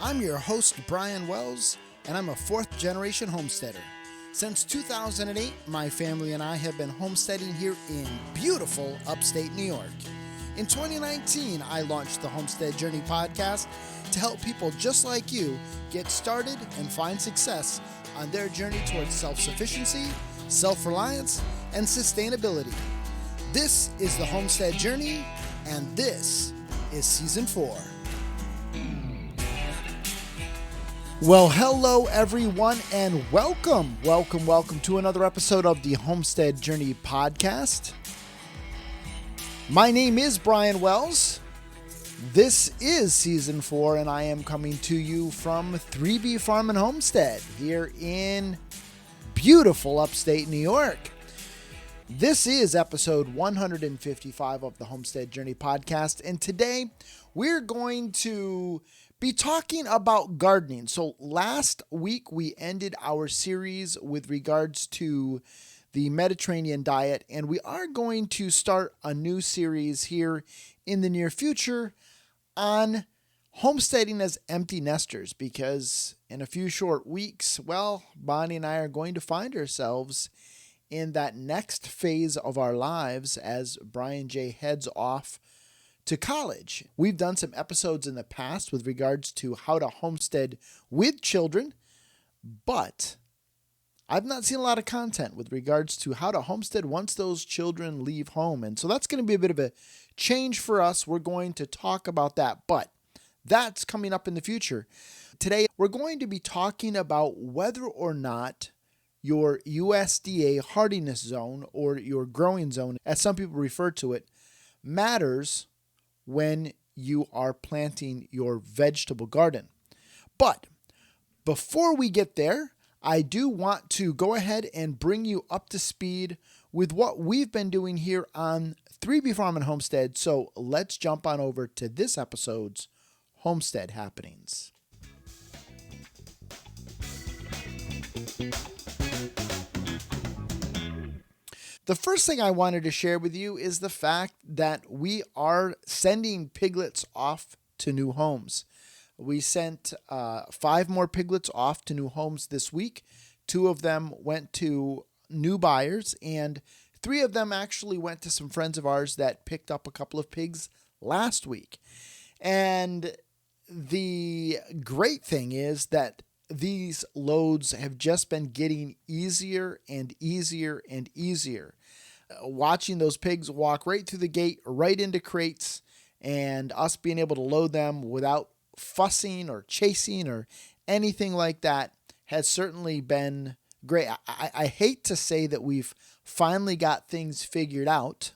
I'm your host, Brian Wells, and I'm a fourth-generation homesteader. Since 2008, my family and I have been homesteading here in beautiful upstate New York. In 2019, I launched the Homestead Journey podcast to help people just like you get started and find success on their journey towards self-sufficiency, self-reliance, and sustainability. This is the Homestead Journey, and this is Season 4. Well, hello everyone, and welcome to another episode of the Homestead Journey podcast. My name is Brian Wells. This is Season 4, and I am coming to you from 3B Farm and Homestead here in beautiful upstate New York. This is episode 155 of the Homestead Journey podcast, and today we're going to be talking about gardening. So last week we ended our series with regards to the Mediterranean diet, and we are going to start a new series here in the near future on homesteading as empty nesters, because in a few short weeks, well, Bonnie and I are going to find ourselves in that next phase of our lives as Brian J. heads off to college. We've done some episodes in the past with regards to how to homestead with children, but I've not seen a lot of content with regards to how to homestead once those children leave home. And so that's going to be a bit of a change for us. We're going to talk about that, but that's coming up in the future. Today, we're going to be talking about whether or not your USDA hardiness zone, or your growing zone, as some people refer to it, matters when you are planting your vegetable garden. But before we get there, I do want to go ahead and bring you up to speed with what we've been doing here on 3B Farm and Homestead. So let's jump on over to this episode's Homestead Happenings. The first thing I wanted to share with you is the fact that we are sending piglets off to new homes. We sent 5 more piglets off to new homes this week. 2 of them went to new buyers, and 3 of them actually went to some friends of ours that picked up a couple of pigs last week. And the great thing is that these loads have just been getting easier and easier and easier. Watching those pigs walk right through the gate, right into crates, and us being able to load them without fussing or chasing or anything like that has certainly been great. I hate to say that we've finally got things figured out,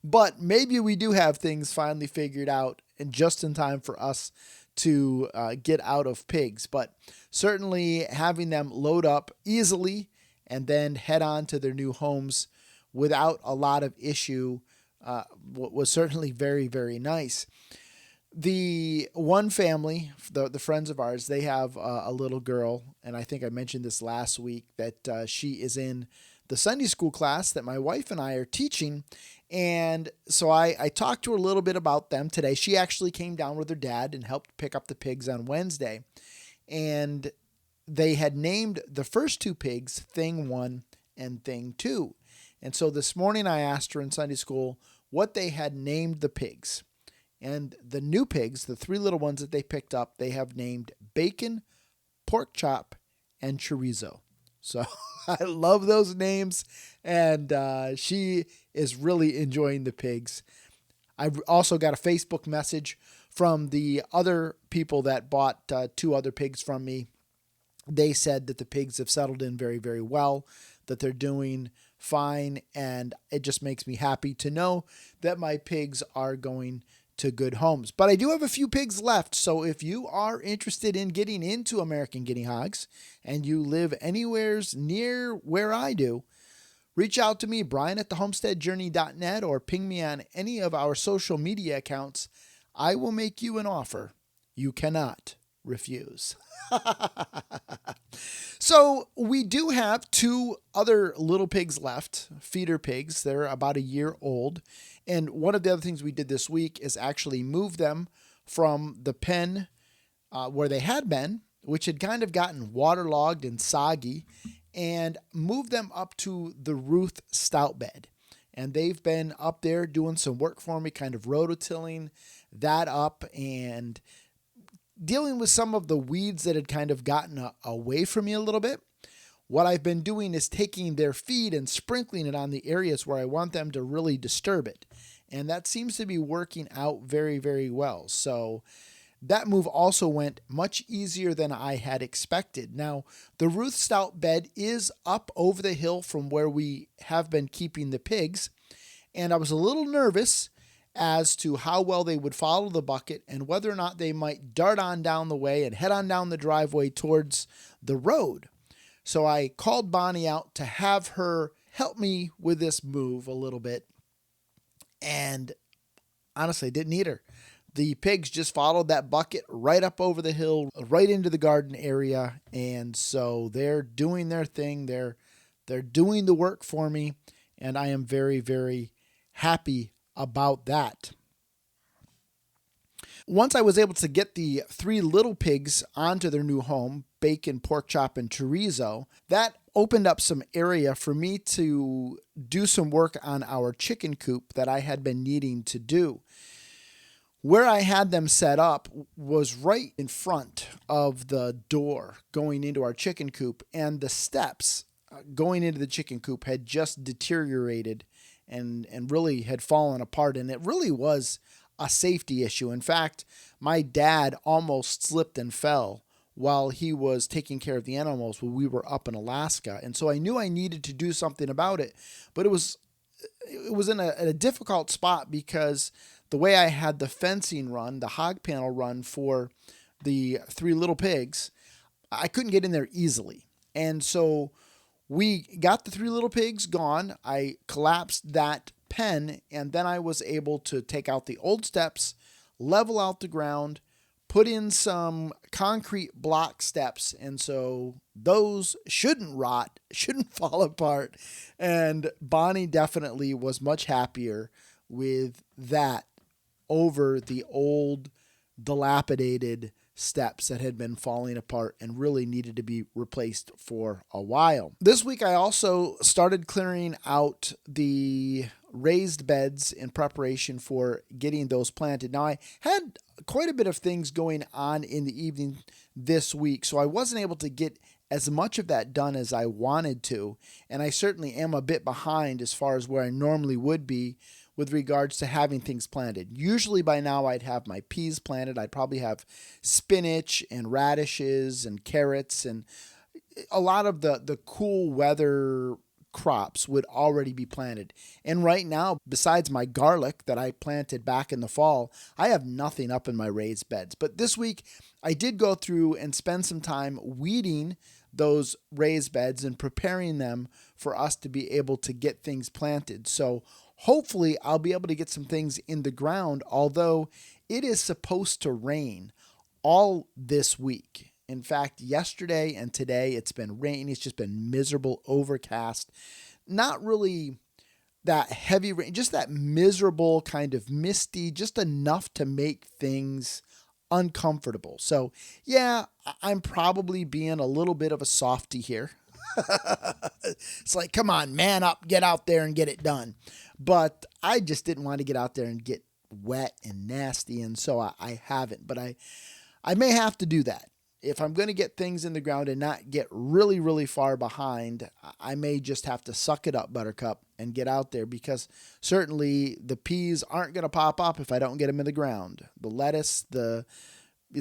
but maybe we do have things finally figured out and just in time for us to get out of pigs. But certainly having them load up easily and then head on to their new homes without a lot of issue was certainly very, very nice. The one family, the friends of ours, they have a little girl, and I think I mentioned this last week, that she is in the Sunday school class that my wife and I are teaching. And so I talked to her a little bit about them today. She actually came down with her dad and helped pick up the pigs on Wednesday. And they had named the first 2 pigs Thing 1 and Thing 2. And so this morning I asked her in Sunday school what they had named the pigs. And the new pigs, the 3 little ones that they picked up, they have named Bacon, Pork Chop, and Chorizo. So I love those names, and she is really enjoying the pigs. I've also got a Facebook message from the other people that bought 2 other pigs from me. They said that the pigs have settled in very, very well, that they're doing fine, and it just makes me happy to know that my pigs are going to good homes. But I do have a few pigs left, so if you are interested in getting into American guinea hogs and you live anywhere near where I do, reach out to me, Brian at thehomesteadjourney.net, or ping me on any of our social media accounts. I will make you an offer you cannot refuse. So we do have 2 other little pigs left, feeder pigs. They're about a year old. And one of the other things we did this week is actually move them from the pen where they had been, which had kind of gotten waterlogged and soggy, and moved them up to the Ruth stout bed. And they've been up there doing some work for me, kind of rototilling that up and dealing with some of the weeds that had kind of gotten away from me a little bit. What I've been doing is taking their feed and sprinkling it on the areas where I want them to really disturb it. And that seems to be working out very, very well. So that move also went much easier than I had expected. Now, the Ruth Stout bed is up over the hill from where we have been keeping the pigs, and I was a little nervous as to how well they would follow the bucket and whether or not they might dart on down the way and head on down the driveway towards the road. So I called Bonnie out to have her help me with this move a little bit, and honestly, I didn't need her. The pigs just followed that bucket right up over the hill, right into the garden area. And so they're doing their thing. They're doing the work for me. And I am very, very happy about that. Once I was able to get the 3 little pigs onto their new home, bacon, pork chop, and chorizo, that opened up some area for me to do some work on our chicken coop that I had been needing to do. Where I had them set up was right in front of the door going into our chicken coop, and the steps going into the chicken coop had just deteriorated and really had fallen apart, and it really was a safety issue. In fact, my dad almost slipped and fell while he was taking care of the animals when we were up in Alaska, and so I knew I needed to do something about it, but it was in a difficult spot because the way I had the fencing run, the hog panel run for the 3 little pigs, I couldn't get in there easily. And so we got the 3 little pigs gone. I collapsed that pen, and then I was able to take out the old steps, level out the ground, put in some concrete block steps, and so those shouldn't rot, shouldn't fall apart. And Bonnie definitely was much happier with that over the old, dilapidated steps that had been falling apart and really needed to be replaced for a while. This week, I also started clearing out the raised beds in preparation for getting those planted. Now, I had quite a bit of things going on in the evening this week, so I wasn't able to get as much of that done as I wanted to, and I certainly am a bit behind as far as where I normally would be with regards to having things planted. Usually by now I'd have my peas planted. I'd probably have spinach and radishes and carrots, and a lot of the cool weather crops would already be planted. And right now, besides my garlic that I planted back in the fall, I have nothing up in my raised beds. But this week I did go through and spend some time weeding those raised beds and preparing them for us to be able to get things planted. So hopefully I'll be able to get some things in the ground, although it is supposed to rain all this week. In fact, yesterday and today it's been rainy. It's just been miserable, overcast. Not really that heavy rain, just that miserable kind of misty, just enough to make things uncomfortable. So yeah, I'm probably being a little bit of a softie here. It's like, come on, man up, get out there and get it done. But I just didn't want to get out there and get wet and nasty, and so I haven't. But I may have to do that. If I'm going to get things in the ground and not get really, really far behind, I may just have to suck it up, Buttercup, and get out there, because certainly the peas aren't going to pop up if I don't get them in the ground. The lettuce, the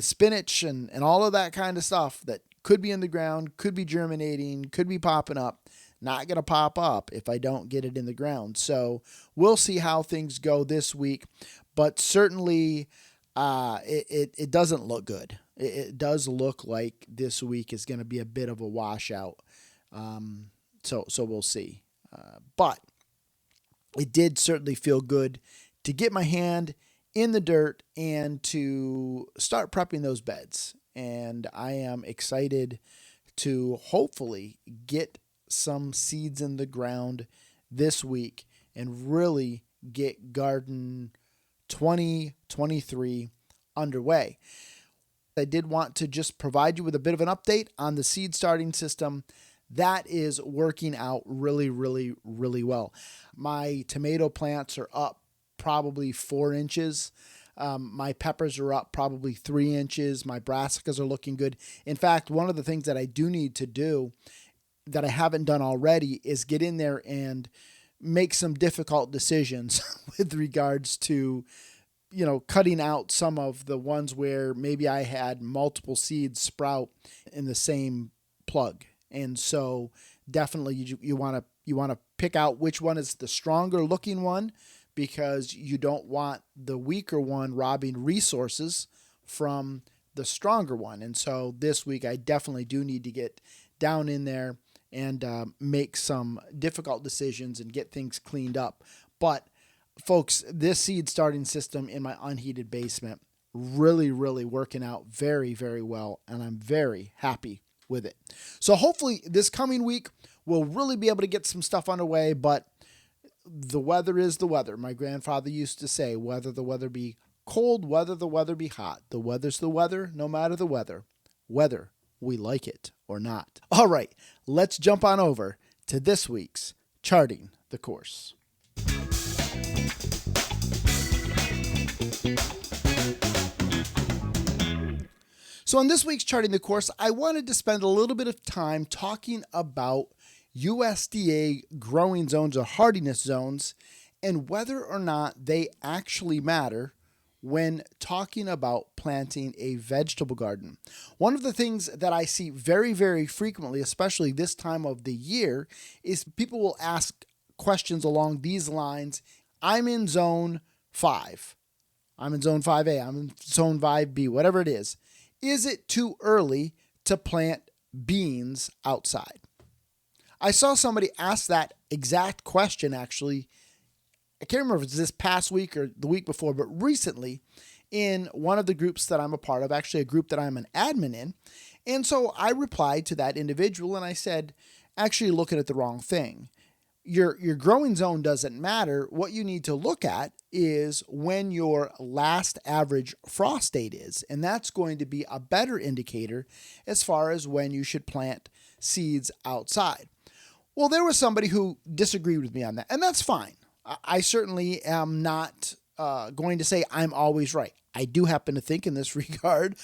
spinach, and all of that kind of stuff that could be in the ground, could be germinating, could be popping up, not going to pop up if I don't get it in the ground. So we'll see how things go this week, but certainly it doesn't look good. It does look like this week is going to be a bit of a washout. So we'll see. But it did certainly feel good to get my hand in the dirt and to start prepping those beds. And I am excited to hopefully get some seeds in the ground this week and really get garden 2023 underway. I did want to just provide you with a bit of an update on the seed starting system. That is working out really, really, really well. My tomato plants are up probably 4 inches. My peppers are up probably 3 inches. My brassicas are looking good. In fact, one of the things that I do need to do that I haven't done already is get in there and make some difficult decisions with regards to, cutting out some of the ones where maybe I had multiple seeds sprout in the same plug. And so definitely you want to pick out which one is the stronger looking one, because you don't want the weaker one robbing resources from the stronger one. And so this week I definitely do need to get down in there and make some difficult decisions and get things cleaned up. But folks, this seed starting system in my unheated basement really, really working out very, very well. And I'm very happy with it. So hopefully this coming week we'll really be able to get some stuff underway, but the weather is the weather. My grandfather used to say, whether the weather be cold, whether the weather be hot, the weather's the weather, no matter the weather, whether we like it or not. All right, let's jump on over to this week's Charting the Course. So on this week's Charting the Course, I wanted to spend a little bit of time talking about USDA growing zones or hardiness zones and whether or not they actually matter when talking about planting a vegetable garden. One of the things that I see very, very frequently, especially this time of the year, is people will ask questions along these lines. I'm in zone 5. I'm in zone 5A. I'm in zone 5B, whatever it is. Is it too early to plant beans outside? I saw somebody ask that exact question, actually. I can't remember if it's this past week or the week before, but recently in one of the groups that I'm a part of, actually a group that I'm an admin in. And so I replied to that individual and I said, actually looking at the wrong thing. Your growing zone doesn't matter. What you need to look at is when your last average frost date is. And that's going to be a better indicator as far as when you should plant seeds outside. Well, there was somebody who disagreed with me on that, and that's fine. I certainly am not going to say I'm always right. I do happen to think in this regard,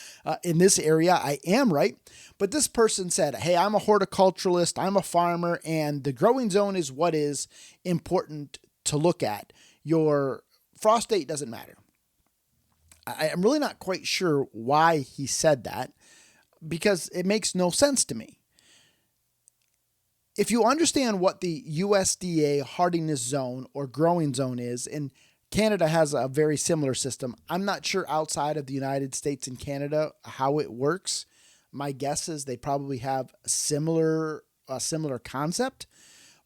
in this area, I am right. But this person said, hey, I'm a horticulturalist, I'm a farmer, and the growing zone is what is important to look at. Your frost date doesn't matter. I'm really not quite sure why he said that, because it makes no sense to me. If you understand what the USDA hardiness zone or growing zone is, and Canada has a very similar system. I'm not sure outside of the United States and Canada how it works. My guess is they probably have a similar concept.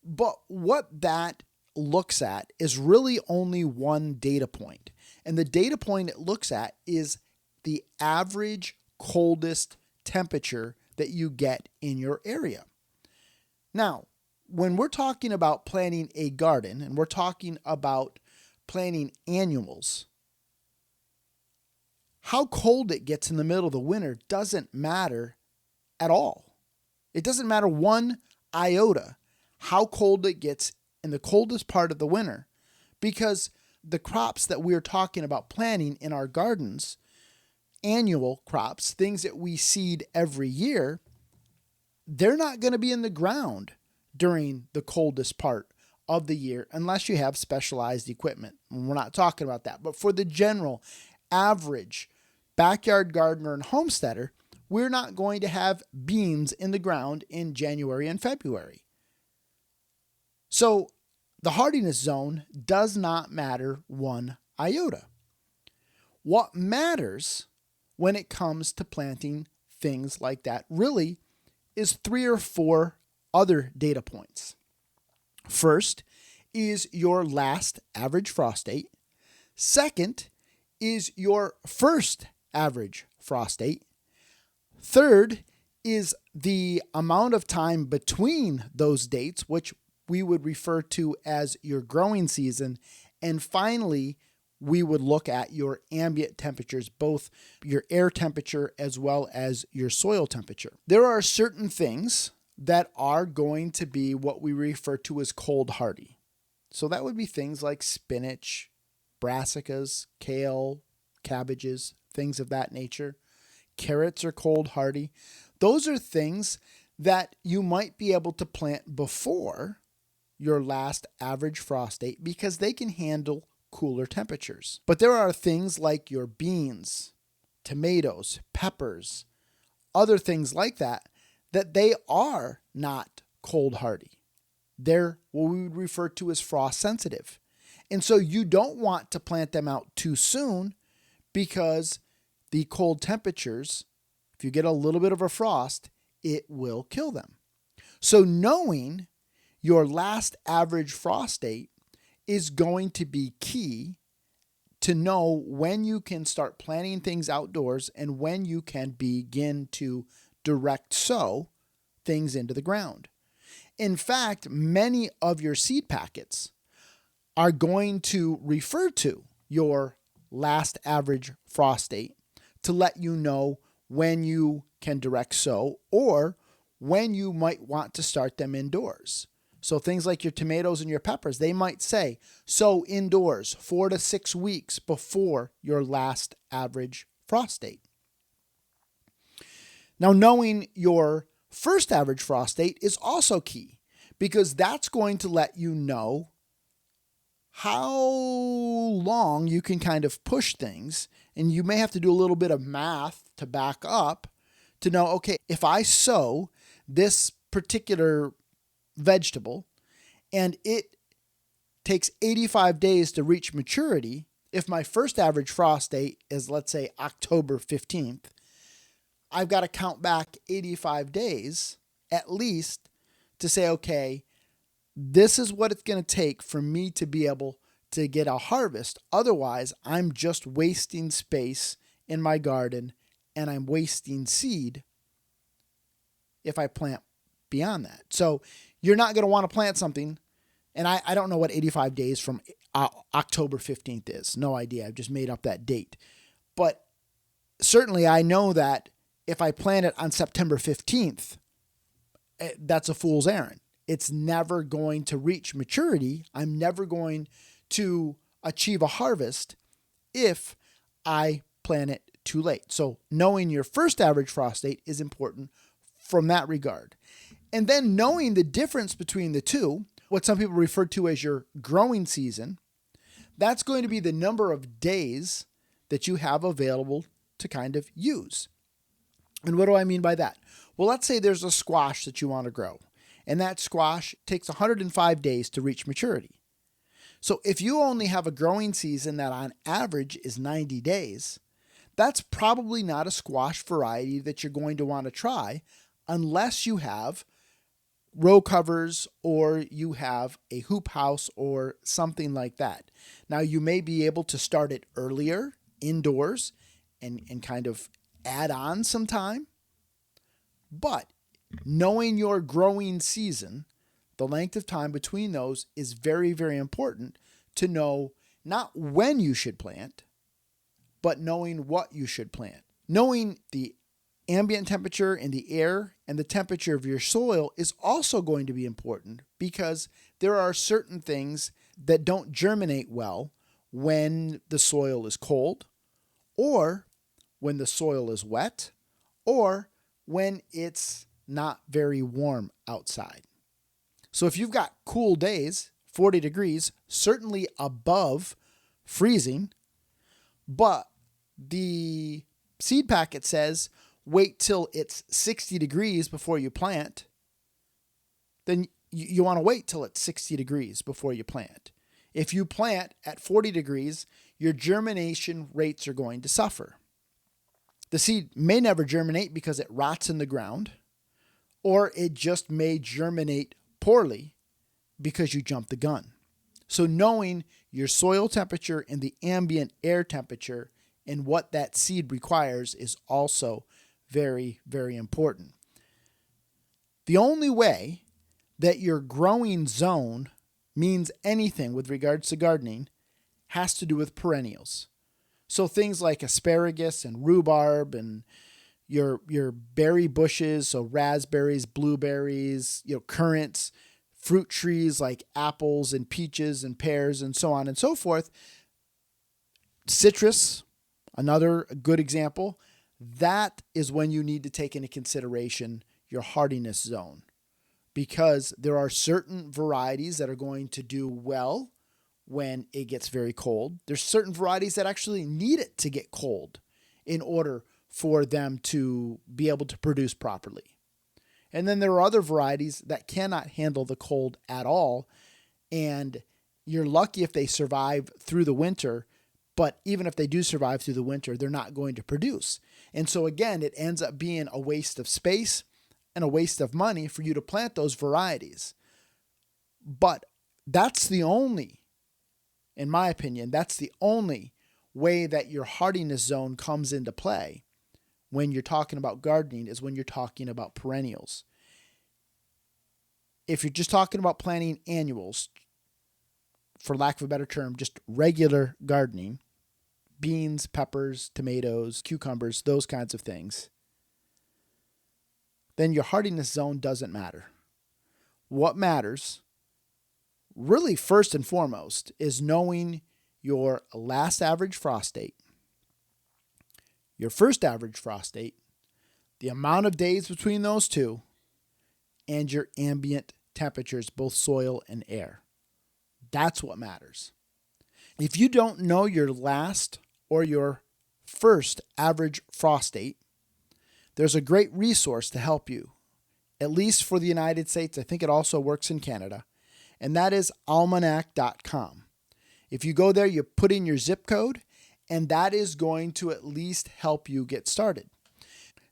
But what that looks at is really only one data point. And the data point it looks at is the average coldest temperature that you get in your area. Now, when we're talking about planting a garden and we're talking about planting annuals, how cold it gets in the middle of the winter doesn't matter at all. It doesn't matter one iota how cold it gets in the coldest part of the winter, because the crops that we're talking about planting in our gardens, annual crops, things that we seed every year, they're not going to be in the ground during the coldest part of the year unless you have specialized equipment. And we're not talking about that. But for the general average backyard gardener and homesteader, we're not going to have beans in the ground in January and February. So the hardiness zone does not matter one iota. What matters when it comes to planting things like that really is 3 or 4 other data points. First is your last average frost date. Second is your first average frost date. Third is the amount of time between those dates, which we would refer to as your growing season. And finally, we would look at your ambient temperatures, both your air temperature as well as your soil temperature. There are certain things that are going to be what we refer to as cold hardy. So that would be things like spinach, brassicas, kale, cabbages, things of that nature. Carrots are cold hardy. Those are things that you might be able to plant before your last average frost date because they can handle cooler temperatures. But there are things like your beans, tomatoes, peppers, other things like that they are not cold hardy. They're what we would refer to as frost sensitive. And so you don't want to plant them out too soon because the cold temperatures, if you get a little bit of a frost, it will kill them. So knowing your last average frost date is going to be key to know when you can start planting things outdoors and when you can begin to direct sow things into the ground. In fact, many of your seed packets are going to refer to your last average frost date to let you know when you can direct sow or when you might want to start them indoors. So things like your tomatoes and your peppers, they might say sow indoors 4 to 6 weeks before your last average frost date. Now, knowing your first average frost date is also key because that's going to let you know how long you can kind of push things. And you may have to do a little bit of math to back up to know, okay, if I sow this particular vegetable and it takes 85 days to reach maturity, if my first average frost date is, let's say, October 15th, I've got to count back 85 days at least to say, okay, this is what it's going to take for me to be able to get a harvest. Otherwise, I'm just wasting space in my garden and I'm wasting seed if I plant beyond that. So you're not going to want to plant something, and I don't know what 85 days from October 15th is. No idea. I've just made up that date. But certainly I know that if I plant it on September 15th, that's a fool's errand. It's never going to reach maturity. I'm never going to achieve a harvest if I plant it too late. So knowing your first average frost date is important from that regard. And then knowing the difference between the two, what some people refer to as your growing season, that's going to be the number of days that you have available to kind of use. And what do I mean by that? Well, let's say there's a squash that you want to grow, and that squash takes 105 days to reach maturity. So if you only have a growing season that on average is 90 days, that's probably not a squash variety that you're going to want to try unless you have row covers or you have a hoop house or something like that. Now, you may be able to start it earlier indoors and kind of add on some time, but knowing your growing season, the length of time between those is very, very important to know not when you should plant, but knowing what you should plant. Knowing the ambient temperature in the air and the temperature of your soil is also going to be important because there are certain things that don't germinate well when the soil is cold or when the soil is wet or when it's not very warm outside. So if you've got cool days, 40 degrees, certainly above freezing, but the seed packet says wait till it's 60 degrees before you plant, then you want to wait till it's 60 degrees before you plant. If you plant at 40 degrees, your germination rates are going to suffer. The seed may never germinate because it rots in the ground, or it just may germinate poorly because you jumped the gun. So knowing your soil temperature and the ambient air temperature and what that seed requires is also very, very important. The only way that your growing zone means anything with regards to gardening has to do with perennials. So things like asparagus and rhubarb and your berry bushes, so raspberries, blueberries, currants, fruit trees like apples and peaches and pears and so on and so forth. Citrus, another good example. That is when you need to take into consideration your hardiness zone, because there are certain varieties that are going to do well when it gets very cold. There's certain varieties that actually need it to get cold in order for them to be able to produce properly. And then there are other varieties that cannot handle the cold at all, and you're lucky if they survive through the winter, but even if they do survive through the winter, they're not going to produce. And so again, it ends up being a waste of space and a waste of money for you to plant those varieties. But that's the only, in my opinion, that's the only way that your hardiness zone comes into play when you're talking about gardening, is when you're talking about perennials. If you're just talking about planting annuals, for lack of a better term, just regular gardening, beans, peppers, tomatoes, cucumbers, those kinds of things, then your hardiness zone doesn't matter. What matters, really first and foremost, is knowing your last average frost date, your first average frost date, the amount of days between those two, and your ambient temperatures, both soil and air. That's what matters. If you don't know your last or your first average frost date, there's a great resource to help you, at least for the United States. I think it also works in Canada, and that is almanac.com. If you go there, you put in your zip code, and that is going to at least help you get started.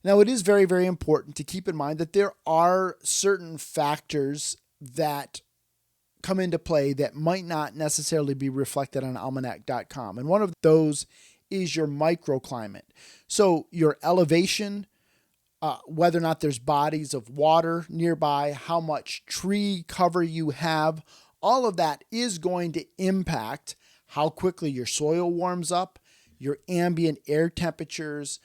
Now, it is very, very important to keep in mind that there are certain factors that come into play that might not necessarily be reflected on almanac.com. And one of those is your microclimate. So your elevation, whether or not there's bodies of water nearby, how much tree cover you have, all of that is going to impact how quickly your soil warms up, your ambient air temperatures,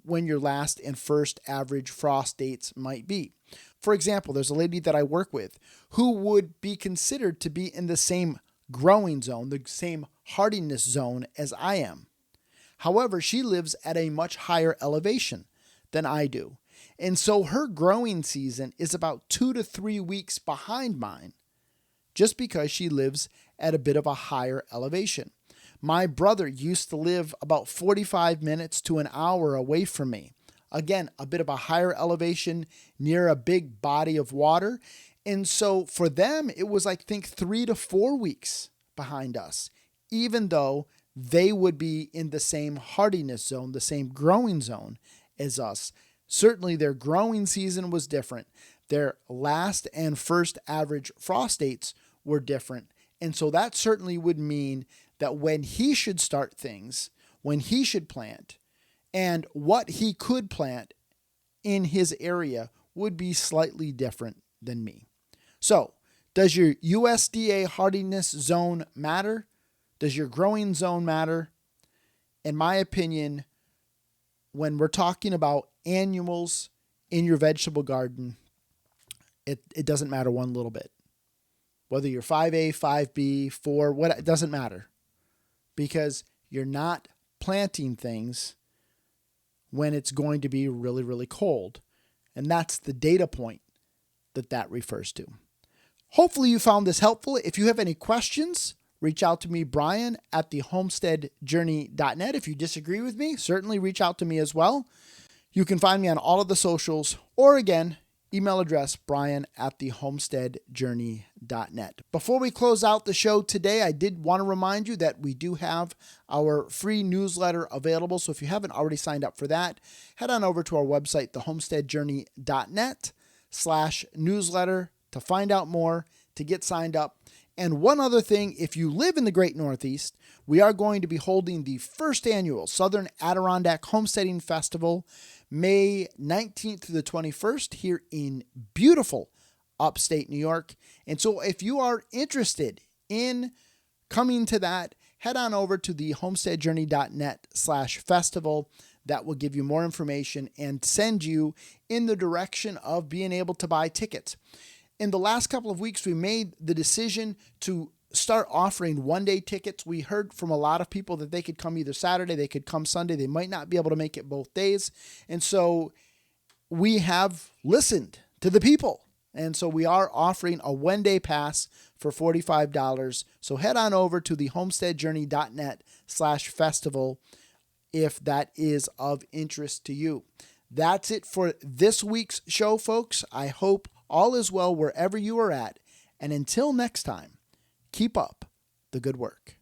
when your last and first average frost dates might be. For example, there's a lady that I work with who would be considered to be in the same growing zone, the same hardiness zone as I am. However, she lives at a much higher elevation than I do. And so her growing season is about 2 to 3 weeks behind mine, just because she lives at a bit of a higher elevation. My brother used to live about 45 minutes to an hour away from me. Again, a bit of a higher elevation near a big body of water. And so for them, it was, I think, 3 to 4 weeks behind us, even though they would be in the same hardiness zone, the same growing zone as us. Certainly their growing season was different. Their last and first average frost dates were different. And so that certainly would mean that when he should start things, when he should plant, and what he could plant in his area would be slightly different than me. So, does your USDA hardiness zone matter? Does your growing zone matter? In my opinion, when we're talking about annuals in your vegetable garden, it doesn't matter one little bit. Whether you're 5A, 5B, 4, it doesn't matter. Because you're not planting things when it's going to be really, really cold. And that's the data point that refers to. Hopefully you found this helpful. If you have any questions, reach out to me, Brian, at thehomesteadjourney.net. If you disagree with me, certainly reach out to me as well. You can find me on all of the socials, or again, email address Brian at thehomesteadjourney.net. Before we close out the show today, I did want to remind you that we do have our free newsletter available. So if you haven't already signed up for that, head on over to our website, thehomesteadjourney.net/newsletter to find out more, to get signed up. And one other thing, if you live in the Great Northeast, we are going to be holding the first annual Southern Adirondack Homesteading Festival, May 19th through the 21st here in beautiful upstate New York. And so if you are interested in coming to that, head on over to the homesteadjourney.net/festival. That will give you more information and send you in the direction of being able to buy tickets. In the last couple of weeks, we made the decision to start offering one-day tickets. We heard from a lot of people that they could come either Saturday, they could come Sunday. They might not be able to make it both days. And so we have listened to the people. And so we are offering a one-day pass for $45. So head on over to the homesteadjourney.net/festival if that is of interest to you. That's it for this week's show, folks. I hope all is well wherever you are at. And until next time, keep up the good work.